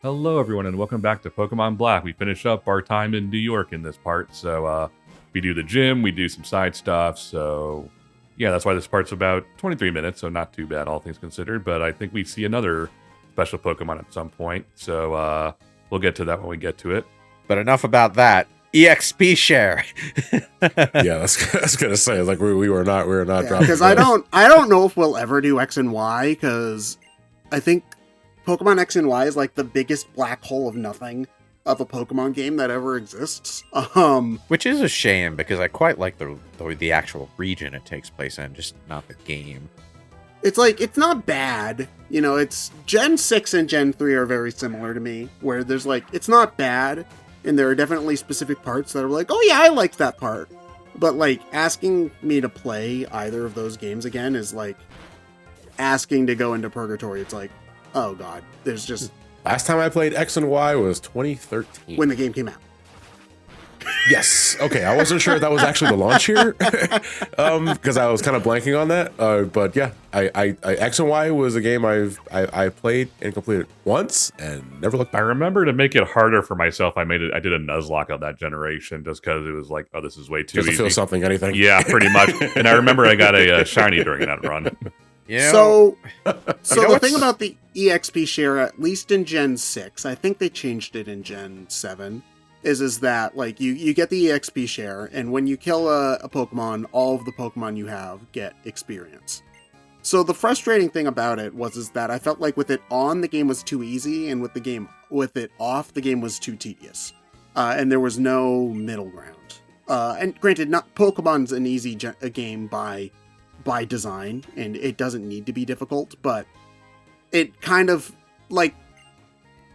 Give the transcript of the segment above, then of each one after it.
Hello, everyone, and welcome back to Pokemon Black. We finish up our time in New York in this part, so we do the gym, we do some side stuff, so yeah, that's why this part's about 23 minutes, so not too bad, all things considered, but I think we see another special Pokemon at some point, so we'll get to that when we get to it. But enough about that. EXP Share. Yeah, I was gonna say, like, we were not dropping because I don't know if we'll ever do X and Y, because I think Pokemon X and Y is like the biggest black hole of nothing of a Pokemon game that ever exists. Which is a shame, because I quite like the actual region it takes place in, just not the game. It's like, it's not bad. You know, it's Gen 6 and Gen 3 are very similar to me, where there's like, it's not bad, and there are definitely specific parts that are like, oh yeah, I liked that part. But like, asking me to play either of those games again is like asking to go into purgatory. It's like, oh god, there's just... Last time I played X and Y was 2013. when the game came out. Yes. Okay, I wasn't sure if that was actually the launch year, because I was kind of blanking on that. But yeah, I X and Y was a game I played and completed once and never looked I back. remember to make it harder for myself, I did a Nuzlocke of that generation, just because it was like, oh, this is way too Just to easy. feel something, anything. Yeah, pretty much. And I remember I got a shiny during that run. Yeah. So You know the what's- thing about the EXP share, at least in Gen 6, I think they changed it in Gen 7, is that like you get the EXP share, and when you kill a Pokemon, all of the Pokemon you have get experience. So the frustrating thing about it is that I felt like with it on, the game was too easy, and with it off, the game was too tedious, and there was no middle ground. And granted, not Pokemon's an easy a game by design, and it doesn't need to be difficult, but it kind of like...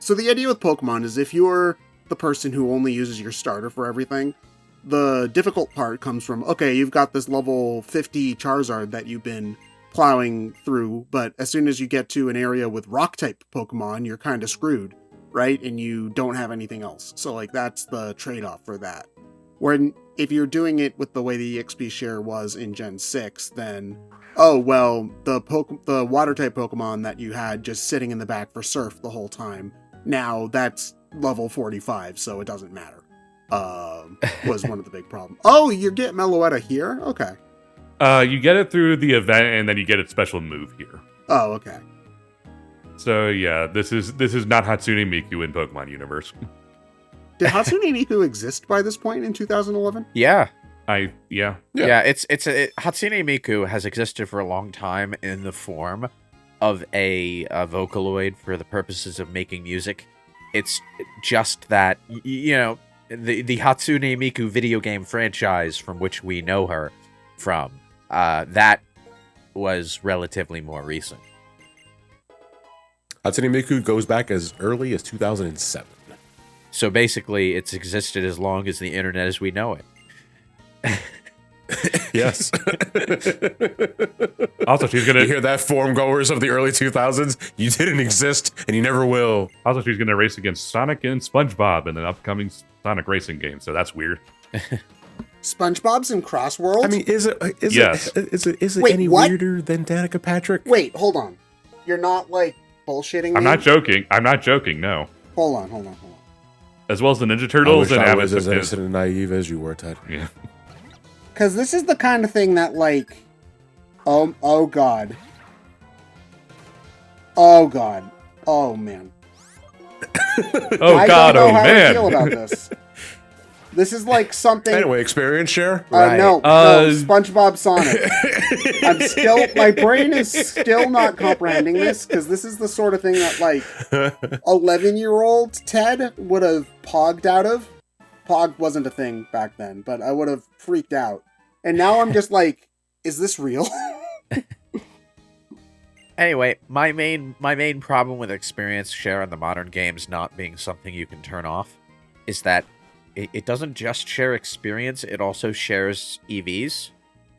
So the idea with Pokemon is if you're the person who only uses your starter for everything, the difficult part comes from, okay, you've got this level 50 Charizard that you've been plowing through, but as soon as you get to an area with rock-type Pokemon, you're kind of screwed, right? And you don't have anything else. So like that's the trade-off for that. When if you're doing it with the way the EXP share was in Gen 6, then, oh, well, the water-type Pokemon that you had just sitting in the back for Surf the whole time, now that's level 45, so it doesn't matter, was one of the big problems. Oh, you get Meloetta here? Okay. You get it through the event, and then you get its special move here. Oh, okay. So yeah, this is not Hatsune Miku in Pokemon Universe. Did Hatsune Miku exist by this point in 2011? Yeah. Yeah. Hatsune Miku has existed for a long time in the form of a Vocaloid for the purposes of making music. It's just that, you know, the Hatsune Miku video game franchise from which we know her from, that was relatively more recent. Hatsune Miku goes back as early as 2007. So basically, it's existed as long as the internet as we know it. Yes. Also, she's gonna You hear that, form goers of the early 2000s? You didn't exist, and you never will. she's gonna race against Sonic and SpongeBob in an upcoming Sonic racing game. So that's weird. SpongeBob's in Cross World? I mean, is it Yes. is it Wait, any what? weirder than Danica Patrick? Wait, hold on. You're not, like, bullshitting me? I'm not joking. No. Hold on. As well as the Ninja I Turtles wish and I was Avatar. as innocent and naive as you were, Ted. Yeah. Because this is the kind of thing that, like... Oh, God. Oh, God. Oh, man. Oh I God! don't know Oh how man! I feel about this. This is like something... Anyway, experience share? Right. No, Uh, SpongeBob Sonic. My brain is still not comprehending this, because this is the sort of thing that, like, 11-year-old Ted would have pogged out of. Pog wasn't a thing back then, but I would have freaked out. And now I'm just like, is this real? Anyway, my main problem with experience share in the modern games not being something you can turn off is that it doesn't just share experience, it also shares EVs,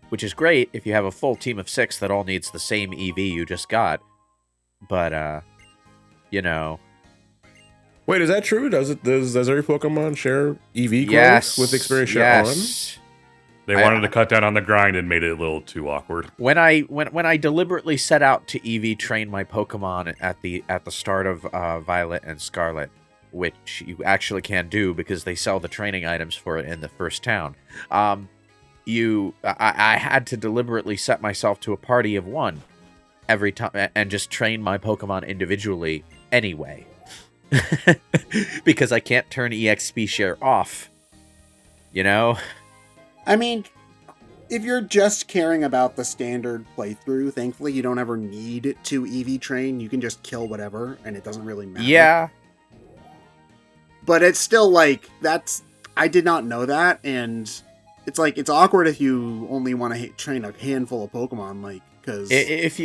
which is great if you have a full team of 6 that all needs the same EV you just got. But, you know... Wait, is that true? Does every Pokemon share EV clothes Yes. with experience share on? They wanted to cut down on the grind and made it a little too awkward. When I deliberately set out to EV train my Pokemon at the start of Violet and Scarlet, which you actually can do because they sell the training items for it in the first town, I had to deliberately set myself to a party of 1 every time and just train my Pokemon individually anyway. Because I can't turn EXP Share off, you know? I mean, if you're just caring about the standard playthrough, thankfully you don't ever need to EV train. You can just kill whatever, and it doesn't really matter. Yeah. But it's still like, I did not know that, and it's like, it's awkward if you only want to train a handful of Pokemon, like, because if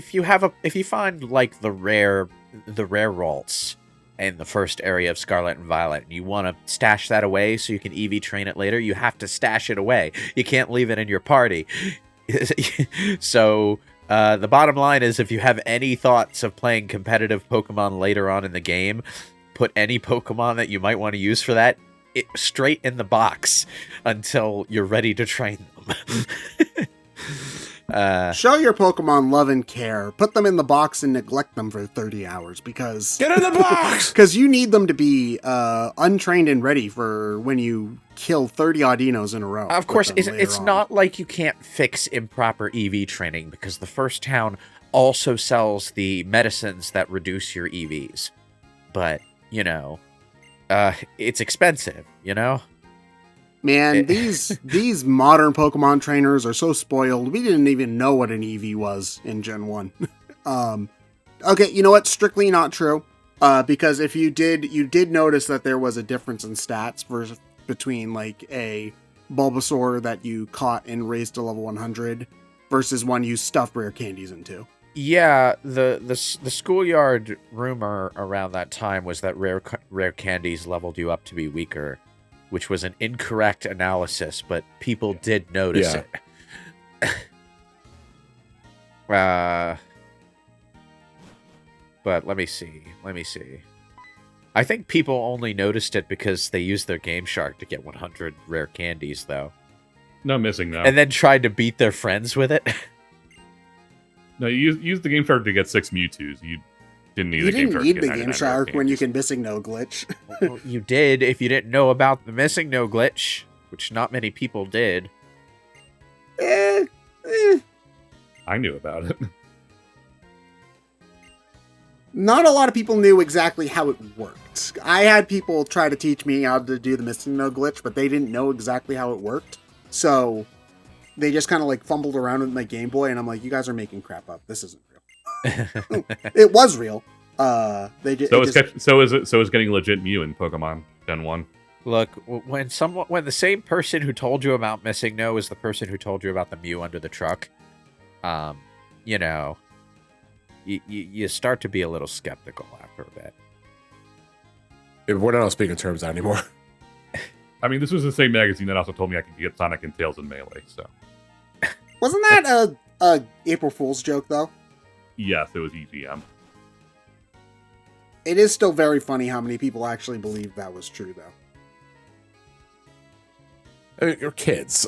you find like the rare Ralts in the first area of Scarlet and Violet, and you want to stash that away so you can EV train it later, you have to stash it away. You can't leave it in your party. So the bottom line is, if you have any thoughts of playing competitive Pokemon later on in the game, put any Pokemon that you might want to use for that straight in the box until you're ready to train them. show your Pokemon love and care. Put them in the box and neglect them for 30 hours because Get in the box! because you need them to be untrained and ready for when you kill 30 Audinos in a row. Of course, with them it's later on. not like you can't fix improper EV training, because the first town also sells the medicines that reduce your EVs. But, you know, it's expensive, you know? Man, these modern Pokemon trainers are so spoiled. We didn't even know what an EV was in Gen 1. Okay, you know what? Strictly not true. Because if you did notice that there was a difference in stats between like a Bulbasaur that you caught and raised to level 100 versus one you stuffed rare candies into. Yeah, the schoolyard rumor around that time was that rare candies leveled you up to be weaker, which was an incorrect analysis, but people did notice it. But let me see. I think people only noticed it because they used their Game Shark to get 100 rare candies, though. No missing, though. And then tried to beat their friends with it. No, you used the Game Shark to get 6 Mewtwo's. You didn't need You the Game didn't Shark. need to the get Game 99 Shark rare when you candies. can Missing No glitch. Well, you did if you didn't know about the Missing No glitch, which not many people did. I knew about it. Not a lot of people knew exactly how it worked. I had people try to teach me how to do the Missing No glitch, but they didn't know exactly how it worked. So they just kind of like fumbled around with my Game Boy, and I'm like, you guys are making crap up. This isn't real. It was real. So is getting legit Mew in Pokemon Gen 1. Look, when the same person who told you about Missing No is the person who told you about the Mew under the truck, you know, you start to be a little skeptical after a bit. We're not on speaking terms anymore. I mean, this was the same magazine that also told me I could get Sonic and Tails in Melee, so. Wasn't that a April Fool's joke, though? Yes, it was EGM. It is still very funny how many people actually believe that was true, though. I mean, you're kids.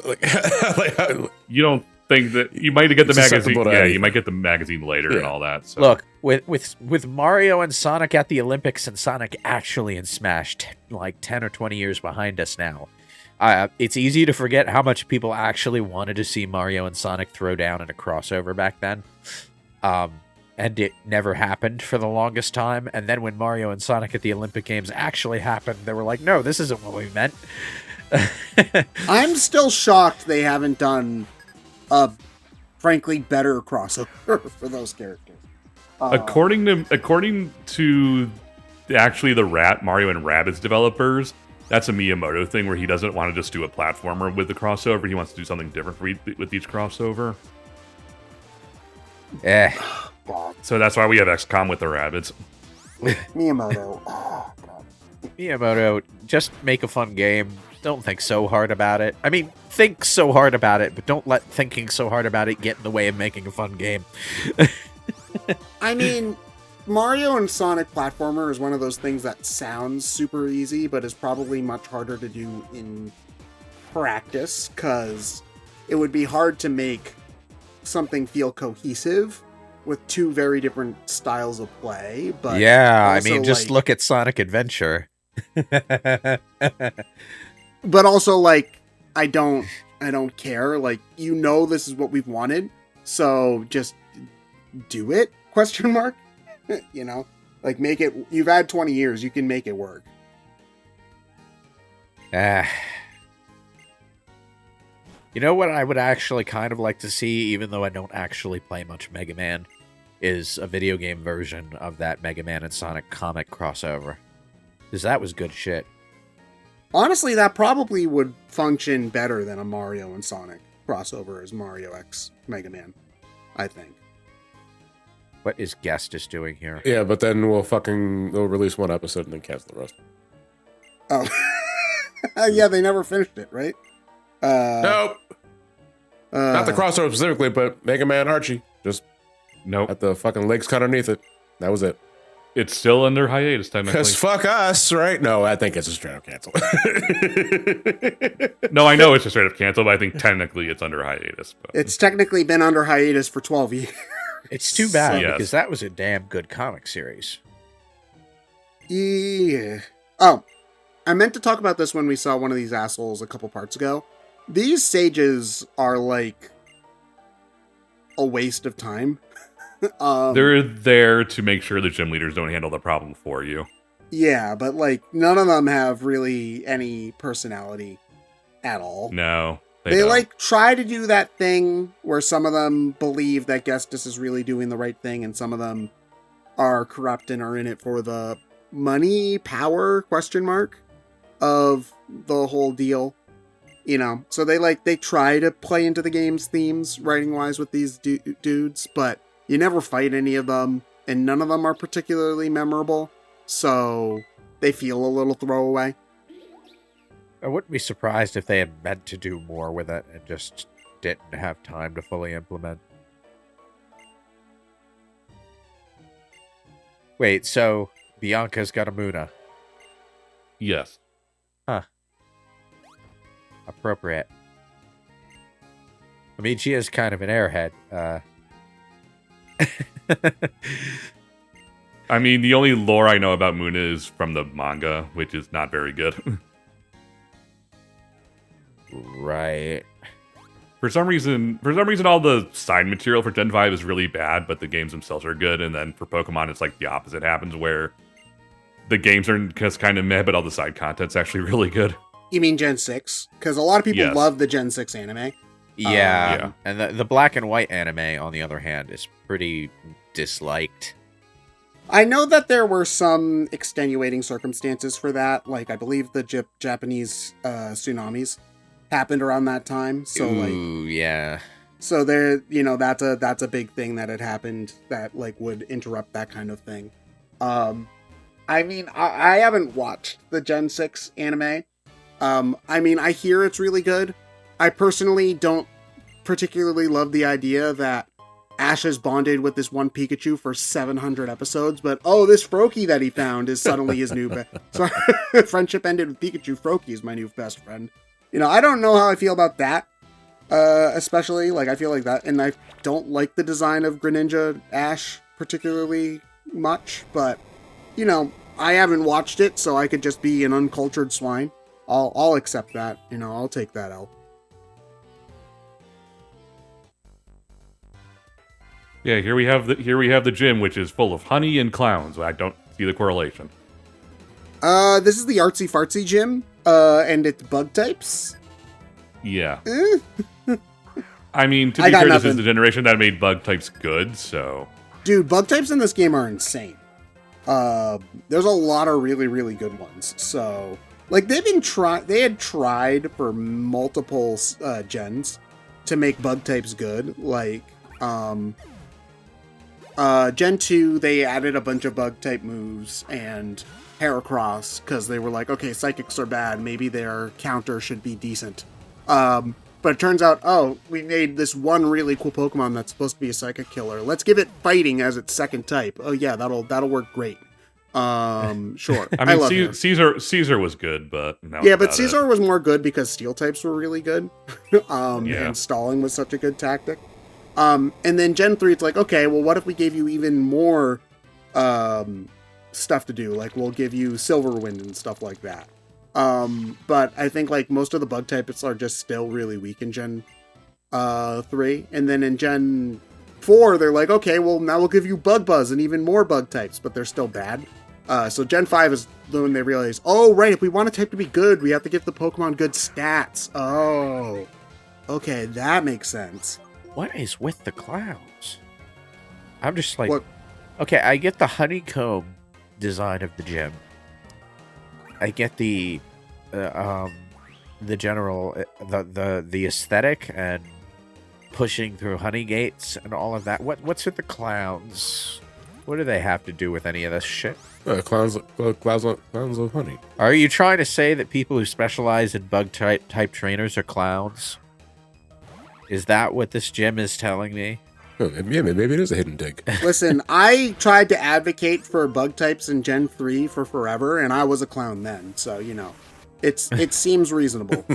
You don't think that you might get the magazine? susceptible to Yeah, anything. you might get the magazine later and all that. So. Look, with Mario and Sonic at the Olympics and Sonic actually in Smash, like 10 or 20 years behind us now, it's easy to forget how much people actually wanted to see Mario and Sonic throw down in a crossover back then. And it never happened for the longest time. And then when Mario and Sonic at the Olympic Games actually happened, they were like, no, this isn't what we meant. I'm still shocked they haven't done a, frankly, better crossover for those characters. According to actually the Mario and Rabbids developers, that's a Miyamoto thing where he doesn't want to just do a platformer with the crossover. He wants to do something different with each crossover. So that's why we have XCOM with the Rabbids. Miyamoto. Oh, God. Miyamoto, just make a fun game. Don't think so hard about it. I mean, think so hard about it, but don't let thinking so hard about it get in the way of making a fun game. I mean, Mario and Sonic platformer is one of those things that sounds super easy, but is probably much harder to do in practice, because it would be hard to make something feel cohesive with two very different styles of play. But yeah, I also, mean, just like- look at Sonic Adventure. but also like I don't care. Like, you know, this is what we've wanted, so just do it? Question mark. You know, like, make it. You've had 20 years. You can make it work. You know what I would actually kind of like to see, even though I don't actually play much Mega Man, is a video game version of that Mega Man and Sonic comic crossover. Because that was good shit. Honestly, that probably would function better than a Mario and Sonic crossover as Mario X Mega Man, I think. What is Gestus doing here? Yeah, but then they'll release one episode and then cancel the rest. Oh. Yeah, they never finished it, right? Nope. Not the crossover specifically, but Mega Man Archie. Just Nope. at the fucking lakes underneath it. That was it. It's still under hiatus, technically. Because fuck us, right? No, I think it's a straight up cancel. No, I know it's a straight up cancel, but I think technically it's under hiatus. But. It's technically been under hiatus for 12 years. It's too bad, Yes. because that was a damn good comic series. Yeah. Oh, I meant to talk about this when we saw one of these assholes a couple parts ago. These sages are like a waste of time. They're there to make sure the gym leaders don't handle the problem for you. Yeah, but like none of them have really any personality at all. No. They don't. like try to do that thing where some of them believe that Gestus is really doing the right thing, and some of them are corrupt and are in it for the money, power, question mark, of the whole deal. You know, so they try to play into the game's themes writing wise with these dudes, but you never fight any of them, and none of them are particularly memorable, so they feel a little throwaway. I wouldn't be surprised if they had meant to do more with it and just didn't have time to fully implement. Wait, so Bianca's got a Muna. Yes. Appropriate. I mean, she is kind of an airhead. I mean, the only lore I know about Muna is from the manga, which is not very good. Right. For some reason, all the side material for Gen 5 is really bad, but the games themselves are good. And then for Pokemon, it's like the opposite happens, where the games are just kind of meh, but all the side content's actually really good. You mean Gen 6? Because a lot of people Yes. love the Gen 6 anime. Yeah. Yeah. And the black and white anime, on the other hand, is pretty disliked. I know that there were some extenuating circumstances for that. Like, I believe the Japanese tsunamis happened around that time. So, Ooh, yeah. so there, you know, that's a big thing that had happened that, like, would interrupt that kind of thing. I mean, I haven't watched the Gen 6 anime. I mean, I hear it's really good. I personally don't particularly love the idea that Ash is bonded with this one Pikachu for 700 episodes, but this Froakie that he found is suddenly his new so friendship ended with Pikachu. Froakie is my new best friend. You know, I don't know how I feel about that, especially, like, I feel like that, and I don't like the design of Greninja Ash particularly much, but, you know, I haven't watched it, so I could just be an uncultured swine. I'll accept that. You know, I'll take that L. Yeah, here we have the gym, which is full of honey and clowns. I don't see the correlation. This is the artsy fartsy gym, and it's bug types. Yeah. Eh. I mean, to I be got fair, this nothing. is the generation that made bug types good, so... Dude, bug types in this game are insane. There's a lot of really, really good ones. So, like, they had tried for multiple gens to make bug types good. Like, Gen 2, they added a bunch of bug type moves and Heracross, because they were like, okay, psychics are bad, maybe their counter should be decent. But it turns out, we made this one really cool Pokemon that's supposed to be a psychic killer. Let's give it fighting as its second type. Oh yeah, that'll work great. Sure. I mean, love her. Caesar was good, but that was Yeah, but about Caesar it. was more good because steel types were really good. Yeah. And stalling was such a good tactic. And then Gen 3, it's like, okay, well, what if we gave you even more stuff to do? Like, we'll give you Silverwind and stuff like that. But I think, like, most of the bug types are just still really weak in Gen 3. And then in Gen 4, they're like, okay, well, now we'll give you Bug Buzz and even more bug types, but they're still bad. So Gen 5 is when they realize, oh, right, if we want a type to be good, we have to give the Pokemon good stats. Oh, okay, that makes sense. What is with the clouds? I'm just like, What? okay, I get the honeycomb design of the gym. I get the general, the aesthetic and pushing through honey gates and all of that. What's with the clowns? What do they have to do with any of this shit? Clowns of honey. Are you trying to say that people who specialize in bug type trainers are clowns? Is that what this gym is telling me? Yeah, maybe it is a hidden dig. Listen, I tried to advocate for bug types in Gen 3 for forever, and I was a clown then, so, you know, it seems reasonable.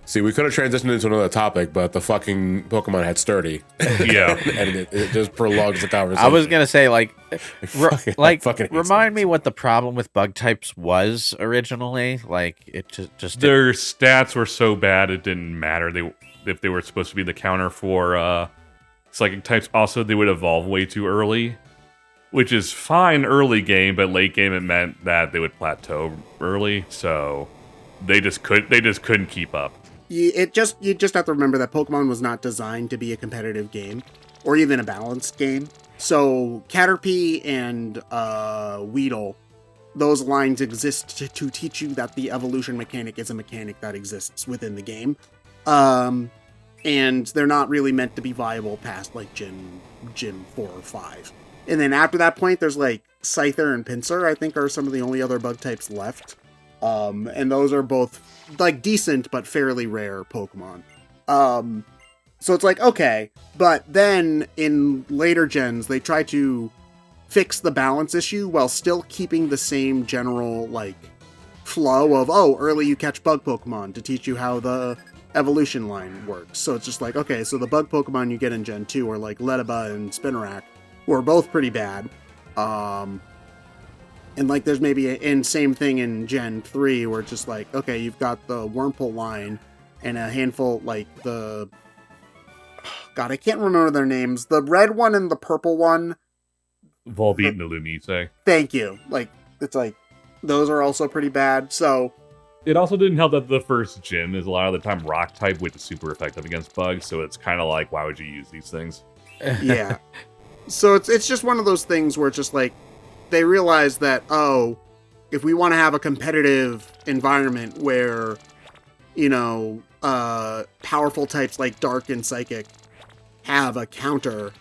See, we could have transitioned into another topic, but the fucking Pokemon had sturdy. Yeah. And it just prolongs the conversation. I was gonna say, like, fucking hate remind me what the problem with bug types was originally. Like, it just Their stats were so bad it didn't matter. If they were supposed to be the counter for psychic types. Also, they would evolve way too early, which is fine early game, but late game it meant that they would plateau early. So they just couldn't keep up. You just have to remember that Pokemon was not designed to be a competitive game or even a balanced game. So Caterpie and Weedle, those lines exist to teach you that the evolution mechanic is a mechanic that exists within the game. And they're not really meant to be viable past like Gen 4 or 5. And then after that point, there's like Scyther and Pinsir, I think, are some of the only other bug types left. And those are both like decent but fairly rare Pokemon. So it's like, okay, but then in later gens, they try to fix the balance issue while still keeping the same general like flow of, oh, early you catch bug Pokemon to teach you how the evolution line works. So it's just like, okay, so the bug Pokemon you get in Gen 2 are like Ledaba and Spinarak, who are both pretty bad. And like there's maybe same thing in Gen 3 where it's just like, okay, you've got the Wurmple line and a handful like the... God, I can't remember their names. The red one and the purple one. Volbeat and Illumise. Thank you. Like, it's like, those are also pretty bad, so... It also didn't help that the first gym is a lot of the time rock type, which is super effective against bugs, so it's kind of like, why would you use these things? Yeah. So it's just one of those things where it's just like, they realize that, oh, if we want to have a competitive environment where, you know, powerful types like Dark and Psychic have a counter,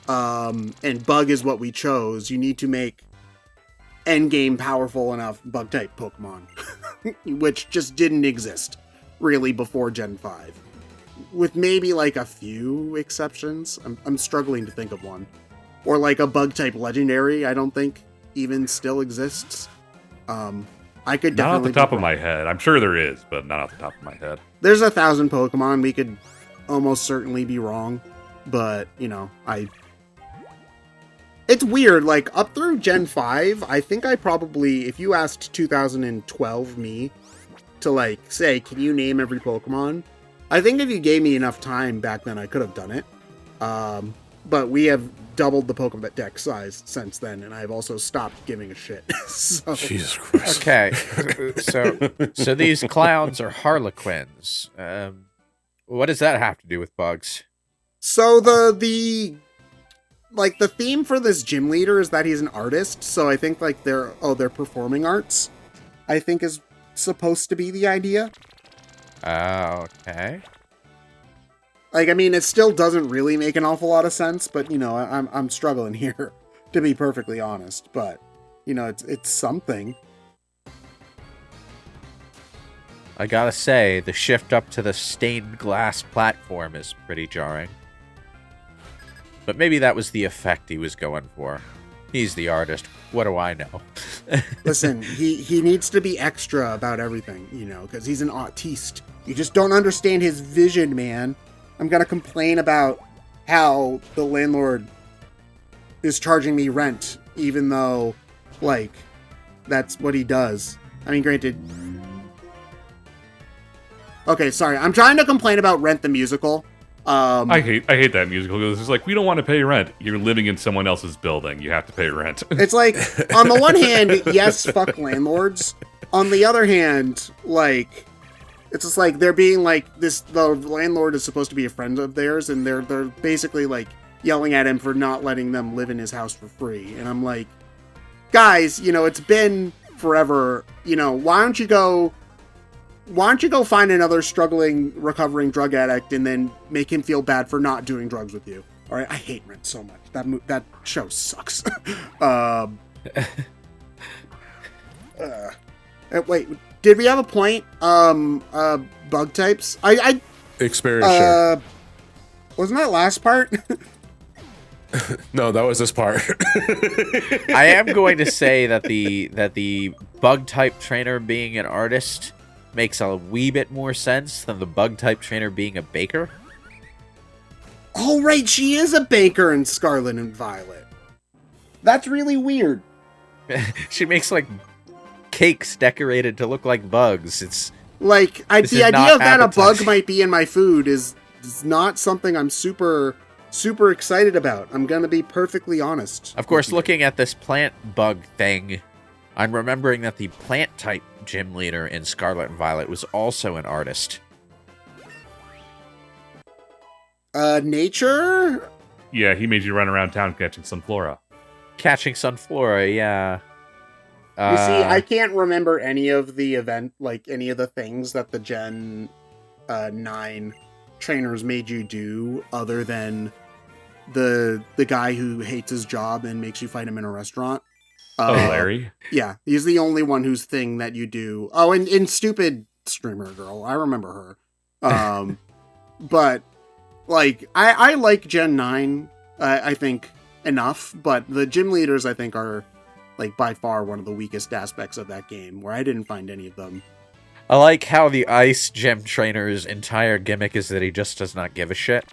and Bug is what we chose, you need to make endgame powerful enough Bug-type Pokemon, which just didn't exist, really, before Gen 5. With maybe, like, a few exceptions. I'm struggling to think of one. Or, like, a Bug-type Legendary, I don't think even still exists. I could definitely... Not off the top of my head. I'm sure there is, but not off the top of my head. There's 1,000 Pokemon. We could almost certainly be wrong. But, you know, it's weird, like, up through Gen 5, I think I probably, if you asked 2012 me to, like, say, can you name every Pokemon? I think if you gave me enough time back then, I could have done it. But we have doubled the Pokemon deck size since then, and I've also stopped giving a shit. So. Jesus Christ. Okay, so these clowns are Harlequins. What does that have to do with bugs? So the theme for this gym leader is that he's an artist, so I think like they're performing arts, I think is supposed to be the idea. Okay. Like, I mean, it still doesn't really make an awful lot of sense, but you know, I'm struggling here, to be perfectly honest. But you know, it's something. I gotta say, the shift up to the stained glass platform is pretty jarring. But maybe that was the effect he was going for. He's the artist. What do I know? Listen, he needs to be extra about everything, you know, because he's an autiste. You just don't understand his vision, man. I'm gonna complain about how the landlord is charging me rent, even though, like, that's what he does. I mean, granted... Okay, sorry. I'm trying to complain about Rent the Musical. I hate that musical because it's like, we don't want to pay rent. You're living in someone else's building. You have to pay rent. It's like, on the one hand, yes, fuck landlords. On the other hand, like, it's just like they're being like this. The landlord is supposed to be a friend of theirs, and they're basically like yelling at him for not letting them live in his house for free. And I'm like, guys, you know, it's been forever. You know, why don't you go find another struggling, recovering drug addict and then make him feel bad for not doing drugs with you? All right, I hate Rent so much. That show sucks. Wait, did we have a point? Bug types. I Experience share. Wasn't that last part? No, that was this part. I am going to say that the bug type trainer being an artist makes a wee bit more sense than the bug type trainer being a baker. Oh, right, she is a baker in Scarlet and Violet. That's really weird. She makes like cakes decorated to look like bugs. It's like this the is idea not of that a bug appetizing. might be in my food is not something I'm super excited about. I'm gonna be perfectly honest. Of course, with you. looking at this plant bug thing, I'm remembering that the plant type gym leader in Scarlet and Violet was also an artist. Nature. Yeah, he made you run around town catching Sunflora. Catching Sunflora, yeah. You see, I can't remember any of the any of the things that the Gen 9 trainers made you do, other than the guy who hates his job and makes you fight him in a restaurant. Larry? Yeah, he's the only one whose thing that you do. Oh, and stupid streamer girl, I remember her. But like, I like Gen 9. I think enough, but the gym leaders I think are like by far one of the weakest aspects of that game, where I didn't find any of them. I like how the Ice Gym Trainer's entire gimmick is that he just does not give a shit.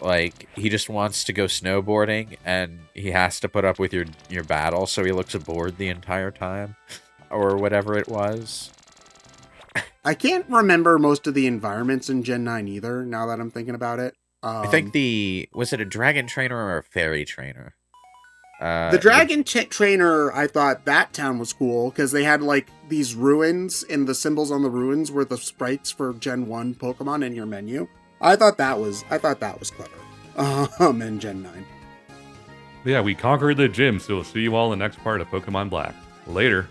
Like, he just wants to go snowboarding, and he has to put up with your battle, so he looks bored the entire time. Or whatever it was. I can't remember most of the environments in Gen 9 either, now that I'm thinking about it. I think was it a dragon trainer or a fairy trainer? The dragon trainer, I thought that town was cool because they had like these ruins, and the symbols on the ruins were the sprites for Gen 1 Pokemon in your menu. I thought that was clever. In Gen 9. Yeah, we conquered the gym, so we'll see you all in the next part of Pokemon Black. Later.